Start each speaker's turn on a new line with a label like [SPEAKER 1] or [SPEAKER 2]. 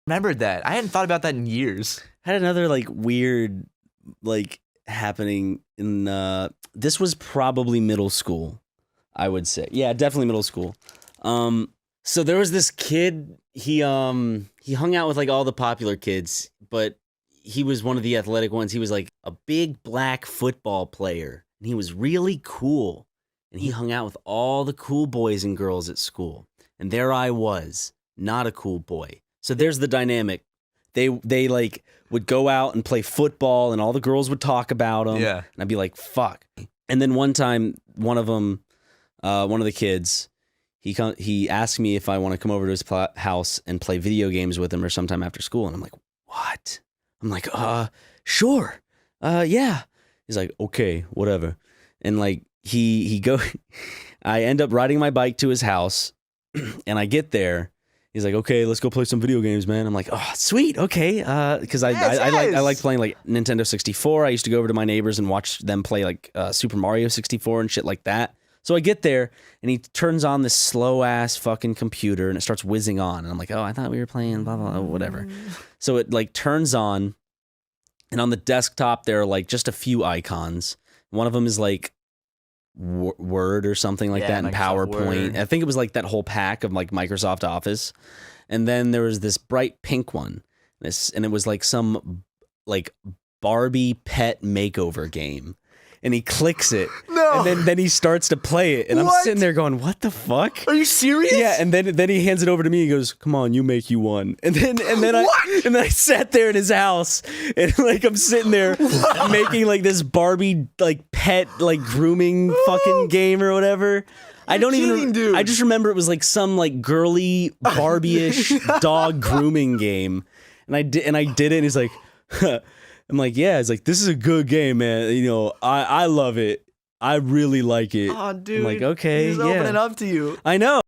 [SPEAKER 1] Remembered that. I hadn't thought about that in years.
[SPEAKER 2] Had another like weird like happening in this was probably middle school, I would say. Yeah, definitely middle school. So there was this kid, he hung out with like all the popular kids, but he was one of the athletic ones. He was like a big black football player, and he was really cool. And he hung out with all the cool boys and girls at school. And there I was, not a cool boy. So there's the dynamic. They like would go out and play football, and all the girls would talk about them.
[SPEAKER 1] Yeah.
[SPEAKER 2] And I'd be like, fuck. And then one time, one of the kids, he asked me if I want to come over to his house and play video games with him or sometime after school. And I'm like, what? I'm like, sure. Yeah. He's like, okay, whatever. And like, I end up riding my bike to his house, and I get there. He's like, okay, let's go play some video games, man. I'm like, oh, sweet, okay. Because I like playing like Nintendo 64. I used to go over to my neighbors and watch them play like Super Mario 64 and shit like that. So I get there, and he turns on this slow-ass fucking computer, and it starts whizzing on. And I'm like, oh, I thought we were playing blah, blah, blah, whatever. So it like turns on, and on the desktop, there are like just a few icons. One of them is like Word or something like that, and PowerPoint. I think it was like that whole pack of like Microsoft Office. And then there was this bright pink one. And it was like some like Barbie pet makeover game. And he clicks it. No. And then he starts to play it. And I'm sitting there going, what the fuck?
[SPEAKER 1] Are you serious?
[SPEAKER 2] Yeah, and then he hands it over to me. He goes, come on, you make you one. And then I sat there in his house, and like I'm sitting there making like this Barbie like pet like grooming fucking game or whatever. I don't even dude. I just remember it was like some like girly Barbie-ish dog grooming game. And I did it, and he's like, I'm like, yeah, it's like, this is a good game, man. You know, I love it. I really like it.
[SPEAKER 1] Oh, dude.
[SPEAKER 2] I'm like, okay,
[SPEAKER 1] he's opening up to you.
[SPEAKER 2] I know.